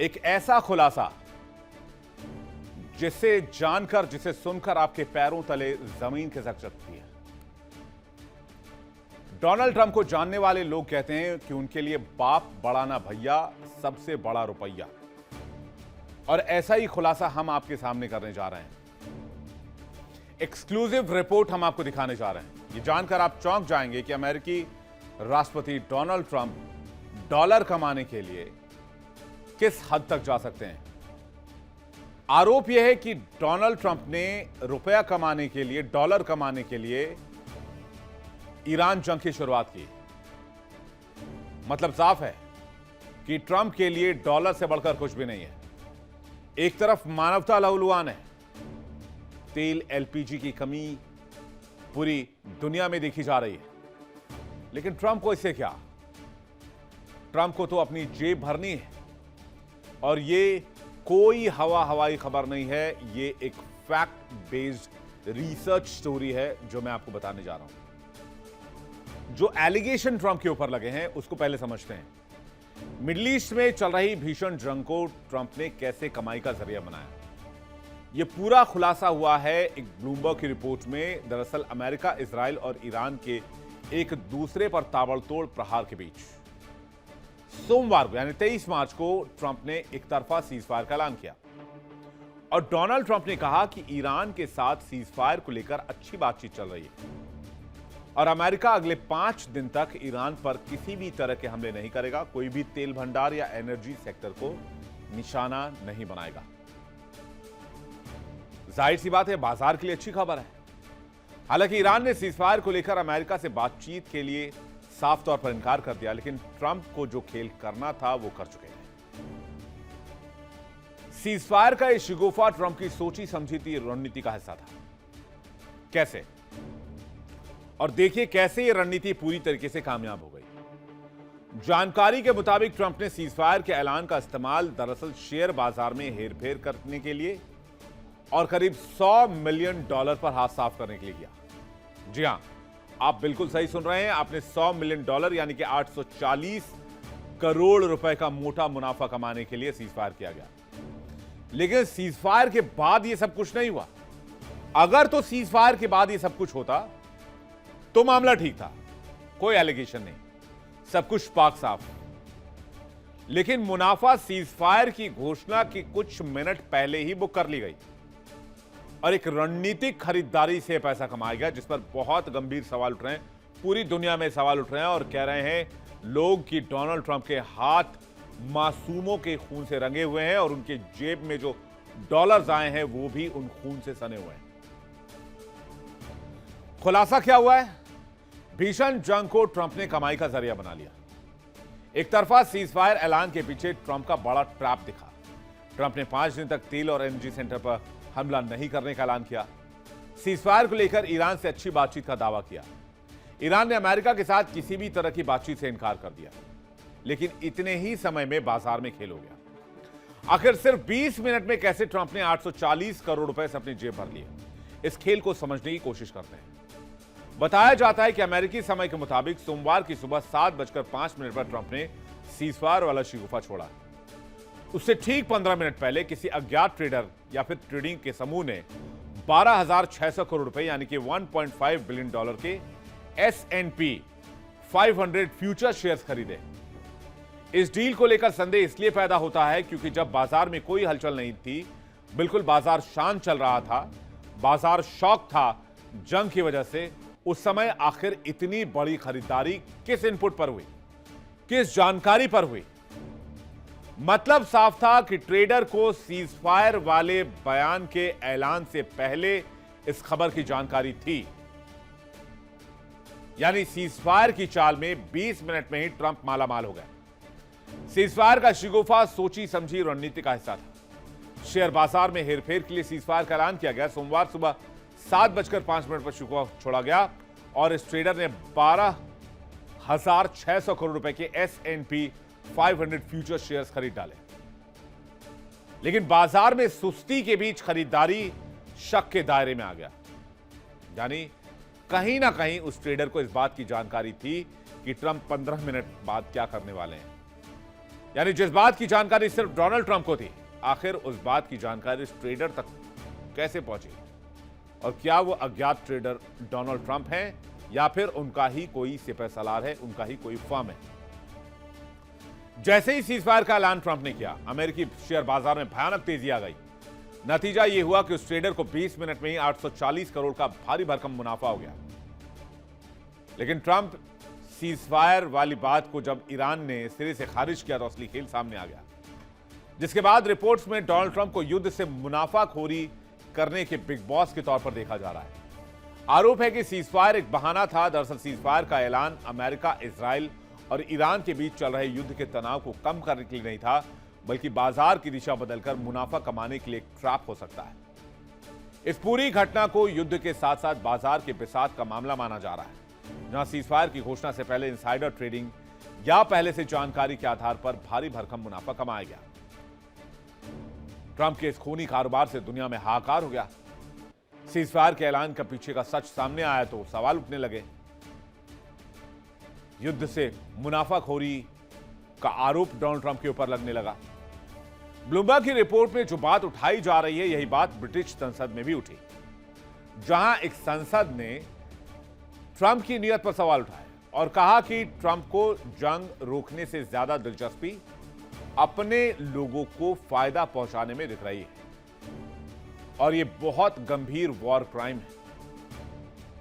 एक ऐसा खुलासा जिसे जानकर, जिसे सुनकर आपके पैरों तले जमीन खिसक सकती है। डोनाल्ड ट्रंप को जानने वाले लोग कहते हैं कि उनके लिए बाप बड़ा ना भैया, सबसे बड़ा रुपया। और ऐसा ही खुलासा हम आपके सामने करने जा रहे हैं। एक्सक्लूसिव रिपोर्ट हम आपको दिखाने जा रहे हैं। ये जानकर आप चौंक जाएंगे कि अमेरिकी राष्ट्रपति डोनाल्ड ट्रंप डॉलर कमाने के लिए किस हद तक जा सकते हैं। आरोप यह है कि डोनाल्ड ट्रंप ने रुपया कमाने के लिए, डॉलर कमाने के लिए ईरान जंग की शुरुआत की। मतलब साफ है कि ट्रंप के लिए डॉलर से बढ़कर कुछ भी नहीं है। एक तरफ मानवता लहूलुहान है, तेल एलपीजी की कमी पूरी दुनिया में देखी जा रही है, लेकिन ट्रंप को इससे क्या। ट्रंप को तो अपनी जेब भरनी है और ये कोई हवाई खबर नहीं है। ये एक फैक्ट बेस्ड रिसर्च स्टोरी है जो मैं आपको बताने जा रहा हूं। जो एलिगेशन ट्रंप के ऊपर लगे हैं उसको पहले समझते हैं। मिडिल ईस्ट में चल रही भीषण जंग को ट्रंप ने कैसे कमाई का जरिया बनाया, यह पूरा खुलासा हुआ है एक ब्लूमबर्ग की रिपोर्ट में। दरअसल अमेरिका, इजराइल और ईरान के एक दूसरे पर ताबड़तोड़ प्रहार के बीच सोमवार को यानी 23 मार्च को ट्रंप ने एक तरफा सीजफायर का ऐलान किया। और डोनाल्ड ट्रंप ने कहा कि ईरान के साथ सीजफायर को लेकर अच्छी बातचीत चल रही है और अमेरिका अगले 5 दिन तक ईरान पर किसी भी तरह के हमले नहीं करेगा, कोई भी तेल भंडार या एनर्जी सेक्टर को निशाना नहीं बनाएगा। जाहिर सी बात है, बाजार के लिए अच्छी खबर है। हालांकि ईरान ने सीजफायर को लेकर अमेरिका से बातचीत के लिए साफ तौर पर इनकार कर दिया, लेकिन ट्रंप को जो खेल करना था वो कर चुके हैं। सीजफायर का यह शिगुफा ट्रंप की सोची समझी थी रणनीति का हिस्सा था। कैसे? और देखिए कैसे यह रणनीति पूरी तरीके से कामयाब हो गई। जानकारी के मुताबिक ट्रंप ने सीजफायर के ऐलान का इस्तेमाल दरअसल शेयर बाजार में हेरफेर करने के लिए और करीब $100 मिलियन पर हाथ साफ करने के लिए किया। जी हां, आप बिल्कुल सही सुन रहे हैं। आपने $100 मिलियन यानी कि 840 करोड़ रुपए का मोटा मुनाफा कमाने के लिए सीजफायर किया गया। लेकिन सीजफायर के बाद यह सब कुछ नहीं हुआ। अगर तो सीजफायर के बाद यह सब कुछ होता तो मामला ठीक था, कोई एलिगेशन नहीं, सब कुछ पाक साफ। लेकिन मुनाफा सीजफायर की घोषणा की कुछ मिनट पहले ही बुक कर ली गई और एक रणनीतिक खरीदारी से पैसा कमाया गया, जिस पर बहुत गंभीर सवाल उठ रहे हैं। पूरी दुनिया में सवाल उठ रहे हैं और कह रहे हैं लोग कि डोनाल्ड ट्रंप के हाथ मासूमों के खून से रंगे हुए हैं और उनके जेब में जो डॉलर्स आए हैं वो भी उन खून से सने हुए हैं। खुलासा क्या हुआ है? भीषण जंग को ट्रंप ने कमाई का जरिया बना लिया। एक तरफा सीजफायर ऐलान के पीछे ट्रंप का बड़ा ट्रैप दिखा। ट्रंप ने 5 दिन तक तेल और एनर्जी सेंटर पर हमला नहीं करने का ऐलान किया। सीजफायर को लेकर ईरान से अच्छी बातचीत का दावा किया। ईरान ने अमेरिका के साथ किसी भी तरह की बातचीत से इनकार कर दिया। लेकिन इतने ही समय में बाजार में खेल हो गया। आखिर सिर्फ 20 मिनट में कैसे ट्रंप ने 840 करोड़ रुपए से अपनी जेब भर लिए, इस खेल को समझने की कोशिश करते हैं। बताया जाता है कि अमेरिकी समय के मुताबिक सोमवार की सुबह 7:05 पर ट्रंप ने सीजफायर वाला शिगुफा छोड़ा। उससे ठीक 15 मिनट पहले किसी अज्ञात ट्रेडर या फिर ट्रेडिंग के समूह ने 12,600 करोड़ रुपए यानी कि $1.5 बिलियन के S&P 500 फ्यूचर शेयर्स खरीदे। इस डील को लेकर संदेह इसलिए पैदा होता है क्योंकि जब बाजार में कोई हलचल नहीं थी, बिल्कुल बाजार शांत चल रहा था, बाजार शॉक था जंग की वजह से, उस समय आखिर इतनी बड़ी खरीदारी किस इनपुट पर हुई, किस जानकारी पर हुई? मतलब साफ था कि ट्रेडर को सीजफायर वाले बयान के ऐलान से पहले इस खबर की जानकारी थी। यानी सीजफायर की चाल में 20 मिनट में ही ट्रंप मालामाल हो गए। सीजफायर का शिगुफा सोची समझी रणनीति का हिस्सा था। शेयर बाजार में हेरफेर के लिए सीजफायर का ऐलान किया गया। सोमवार सुबह 7:05 पर शिगुफा छोड़ा गया और इस ट्रेडर ने 12,600 करोड़ रुपए के S&P 500 फ्यूचर शेयर्स खरीद डाले। लेकिन बाजार में सुस्ती के बीच खरीदारी शक के दायरे में आ गया। यानी कहीं ना कहीं उस ट्रेडर को इस बात की जानकारी थी कि ट्रंप 15 मिनट बाद क्या करने वाले हैं। यानी जिस बात की जानकारी सिर्फ डोनाल्ड ट्रंप को थी, आखिर उस बात की जानकारी इस ट्रेडर तक कैसे पहुंची? और क्या वो अज्ञात ट्रेडर डोनाल्ड ट्रंप हैं या फिर उनका ही कोई सिपहसालार है, उनका ही कोई फर्म है? जैसे ही सीजफायर का ऐलान ट्रंप ने किया, अमेरिकी शेयर बाजार में भयानक तेजी आ गई। नतीजा यह हुआ कि उस ट्रेडर को 20 मिनट में ही 840 करोड़ का भारी भरकम मुनाफा हो गया। लेकिन ट्रंप सीजफायर वाली बात को जब ईरान ने सिरे से खारिज किया तो असली खेल सामने आ गया, जिसके बाद रिपोर्ट्स में डोनाल्ड ट्रंप को युद्ध से मुनाफाखोरी करने के बिग बॉस के तौर पर देखा जा रहा है। आरोप है कि सीजफायर एक बहाना था। दरअसल सीजफायर का ऐलान अमेरिका, इजराइल और ईरान के बीच चल रहे युद्ध के तनाव को कम करने के लिए नहीं था, बल्कि बाजार की दिशा बदलकर मुनाफा कमाने के लिए एक ट्रैप हो सकता है। इस पूरी घटना को युद्ध के साथ साथ बाजार के बिसात का मामला माना जा रहा है, जहां सीजफायर की घोषणा से पहले इनसाइडर ट्रेडिंग या पहले से जानकारी के आधार पर भारी भरकम मुनाफा कमाया गया। ट्रंप के इस खूनी कारोबार से दुनिया में हाहाकार हो गया। सीजफायर के ऐलान का पीछे का सच सामने आया तो सवाल उठने लगे। युद्ध से मुनाफाखोरी का आरोप डोनाल्ड ट्रंप के ऊपर लगने लगा। ब्लूमबर्ग की रिपोर्ट में जो बात उठाई जा रही है, यही बात ब्रिटिश संसद में भी उठी, जहां एक सांसद ने ट्रंप की नीयत पर सवाल उठाए और कहा कि ट्रंप को जंग रोकने से ज्यादा दिलचस्पी अपने लोगों को फायदा पहुंचाने में दिख रही है और यह बहुत गंभीर वॉर क्राइम है।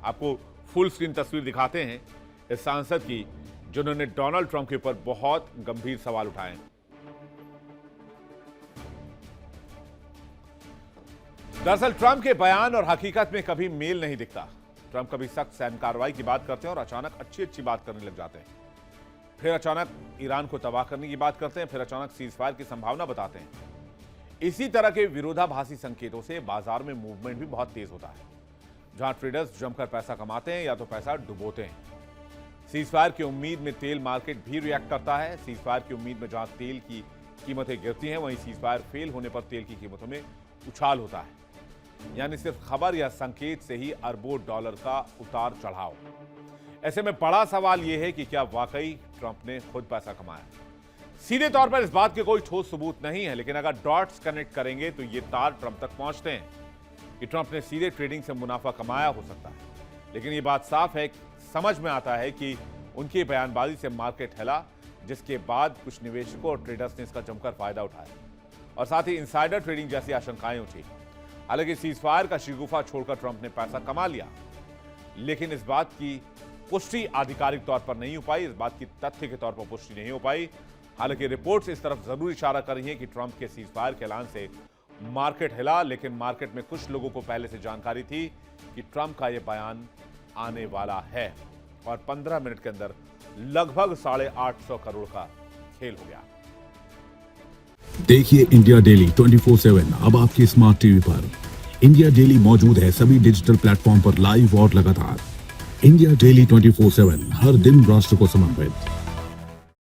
आपको फुल स्क्रीन तस्वीर दिखाते हैं इस सांसद की, जिन्होंने डोनाल्ड ट्रंप के ऊपर बहुत गंभीर सवाल उठाए। दरअसल ट्रंप के बयान और हकीकत में कभी मेल नहीं दिखता। ट्रंप कभी सख्त सैन्य कार्रवाई की बात करते हैं और अचानक अच्छी बात करने लग जाते हैं, फिर अचानक ईरान को तबाह करने की बात करते हैं, फिर अचानक सीजफायर की संभावना बताते हैं। इसी तरह के विरोधाभासी संकेतों से बाजार में मूवमेंट भी बहुत तेज होता है, जहां ट्रेडर्स जमकर पैसा कमाते हैं या तो पैसा डुबोते हैं। सीजफायर की उम्मीद में तेल मार्केट भी रिएक्ट करता है। सीजफायर की उम्मीद में जहां तेल की कीमतें गिरती हैं, वहीं सीजफायर फेल होने पर तेल की कीमतों में उछाल होता है। यानी सिर्फ खबर या संकेत से ही अरबों डॉलर का उतार चढ़ाव। ऐसे में बड़ा सवाल यह है कि क्या वाकई ट्रंप ने खुद पैसा कमाया? सीधे तौर पर इस बात के कोई ठोस सबूत नहीं है, लेकिन अगर डॉट्स कनेक्ट करेंगे तो ये तार ट्रंप तक पहुंचते हैं कि ट्रंप ने सीधे ट्रेडिंग से मुनाफा कमाया हो सकता है। लेकिन ये बात साफ है, समझ में आता है कि उनकी बयानबाजी से मार्केट हिला, जिसके बाद कुछ निवेशकों और ट्रेडर्स ने इसका जमकर फायदा उठाया और साथ ही इनसाइडर ट्रेडिंग जैसी आशंकाएं उठी। हालांकि सीजफायर का शिगुफा छोड़कर ट्रंप ने पैसा कमा लिया, लेकिन इस बात की पुष्टि आधिकारिक तौर पर नहीं हो पाई, इस बात की तथ्य के तौर पर पुष्टि नहीं हो पाई। हालांकि रिपोर्ट्स इस तरफ जरूर इशारा कर रही हैं कि ट्रंप के सीजफायर के ऐलान से मार्केट हिला, लेकिन मार्केट में कुछ लोगों को पहले से जानकारी थी कि ट्रंप का यह बयान आने वाला है और 15 मिनट के अंदर लगभग 850 करोड़ का खेल हो गया। देखिए इंडिया डेली 24/7 अब आपके स्मार्ट टीवी पर। इंडिया डेली मौजूद है सभी डिजिटल प्लेटफॉर्म पर लाइव और लगातार। इंडिया डेली 24/7 हर दिन राष्ट्र को समर्पित।